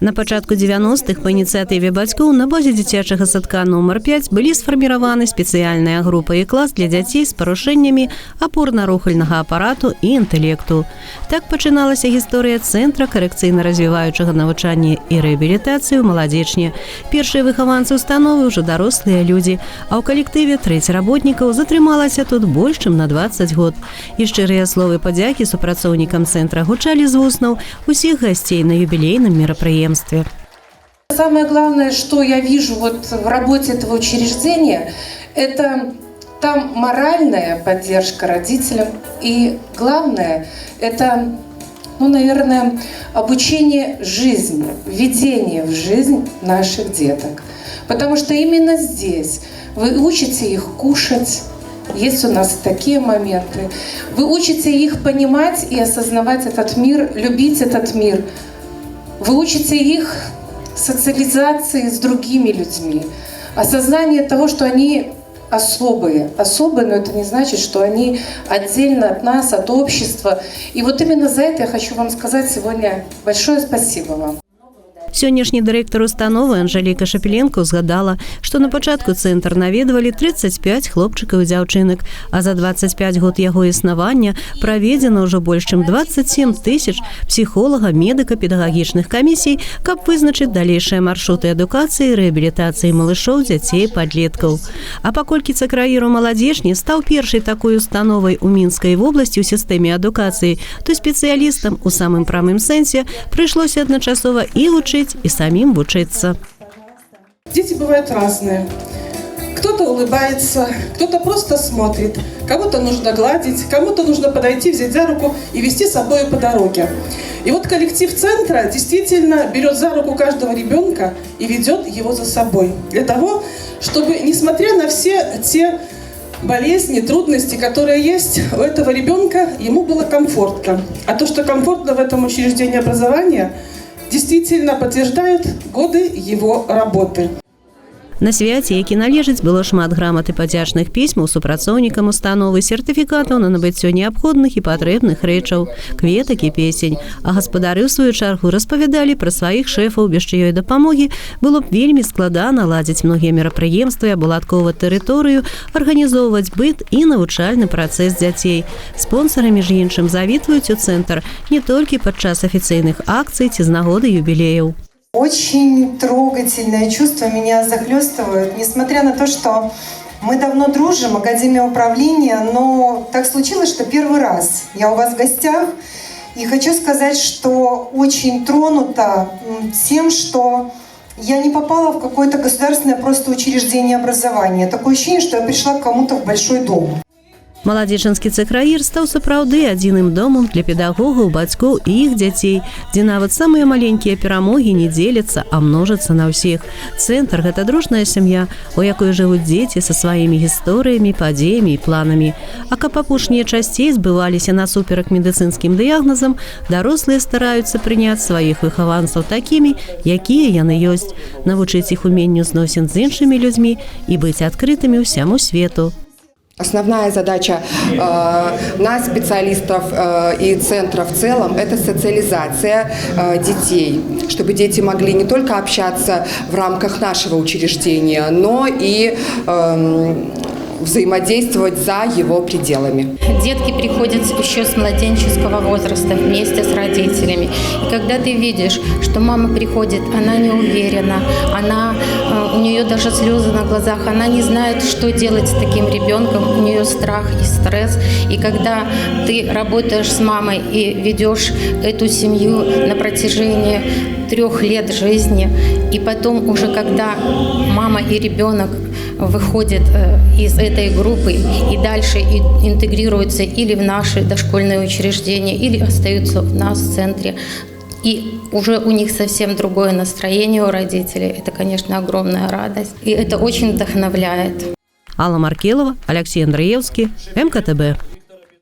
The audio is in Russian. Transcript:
На пачатку 90-х па ініцыятыве бацькоў на базе дзіцячага садка нумар 5 былі сфарміраваны спецыяльная група і клас для дзяцей з парушэннямі апорна-рухальнага апарату і інтэлекту. Так пачыналася гісторыя цэнтра карэкцыйна-развіваючага навучання і рэабілітацыі ў маладзечні. Першыя выхаванцы установы ўжо дарослыя людзі, а ў калектыве трэць работнікаў затрымалася тут больш чым на 20 год. І шчырыя словы падзякі супрацоўнікам цэнтра гучалі з вуснаў усіх гасцей на юбілейным мерапрыемстве. Самое главное, что я вижу вот в работе этого учреждения, это там моральная поддержка родителям. И главное, это, наверное, обучение жизни, введение в жизнь наших деток. Потому что именно здесь вы учите их кушать. Есть у нас такие моменты. Вы учите их понимать и осознавать этот мир, любить этот мир. Вы учите их социализации с другими людьми, осознание того, что они особые. Особые, но это не значит, что они отдельно от нас, от общества. И вот именно за это я хочу вам сказать сегодня большое спасибо вам. Сённяшні дырэктар установы Анжеліка Шапіленко згадала, што на пачатку цэнтр наведвалі 35 хлопчыкаў і дзяўчынак, а за 25 год яго існавання праведзена ўжо больш чым 27 тысяч псіхолага, медыка, педагагічных камісій, каб вызначыць далейшыя маршруты адукацыі і рэабілітацыі малышоў, дзяцей, падлеткаў. А паколькі цакраіру маладзечні стаў першай такой установай у Мінскай вобласці ў сістэме адукацыі, то спецыялістам у самым прамым сэнсе прыйшлося адначасова і вучыць, и самим учиться. Дети бывают разные. Кто-то улыбается, кто-то просто смотрит. Кого-то нужно гладить, кому-то нужно подойти, взять за руку и вести с собой по дороге. И вот коллектив центра действительно берет за руку каждого ребенка и ведет его за собой. Для того, чтобы, несмотря на все те болезни, трудности, которые есть у этого ребенка, ему было комфортно. А то, что комфортно в этом учреждении образования, действительно подтверждают годы его работы. На свяце, які належыць, было шмат грамат і падзячных пісьмаў супрацоўнікам установы, сертыфікатаў на набыццё неабходных і патрэбных рэчаў, кветак і песень. А гаспадары, ў сваю чаргу, распавядалі пра сваіх шэфаў, без чыёй дапамогі было б вельмі складана ладзіць многія мерапрыемствы, абладкоўваць тэрыторыю, арганізоўваць быт і навучальны працэс дзяцей. Спонсары, між іншым, завітваюць у цэнтр не толькі падчас афіцыйных акцый ці з нагоды юбілеяў. Очень трогательное чувство меня захлестывает, несмотря на то, что мы давно дружим, Академия управления, но так случилось, что первый раз я у вас в гостях, и хочу сказать, что очень тронута тем, что я не попала в какое-то государственное просто учреждение образования. Такое ощущение, что я пришла к кому-то в большой дом. Маладзечанскі цэкраір стаў сапраўды адзіным домам для педагогаў, бацькоў і іх дзяцей, дзе нават самыя маленькія перамогі не дзеляцца, а множацца на ўсіх. Цэнтр – гэта дружная сям'я, у якой жывуць дзеці са сваімі гісторыямі, падзеямі і планамі. А каб апошнія часцей збываліся насуперак медыцынскім дыягназам, дарослыя стараюцца прыняць сваіх выхаванцаў такімі, якія яны ёсць, навучыць іх уменню зносін з іншымі людзьмі і быць адкрытымі ўсяму свету. Основная задача нас, специалистов и центра в целом, это социализация детей, чтобы дети могли не только общаться в рамках нашего учреждения, но и взаимодействовать за его пределами. Детки приходят еще с младенческого возраста вместе с родителями. И когда ты видишь, что мама приходит, она не уверена, у нее даже слезы на глазах, она не знает, что делать с таким ребенком, у нее страх и стресс. И когда ты работаешь с мамой и ведешь эту семью на протяжении 3 лет жизни, и потом уже когда мама и ребенок выходят из этой группы и дальше интегрируются или в наши дошкольные учреждения, или остаются у нас в центре, и уже у них совсем другое настроение у родителей, это, конечно, огромная радость, и это очень вдохновляет. Алла Маркелова, Алексей Андреевский, МКТБ.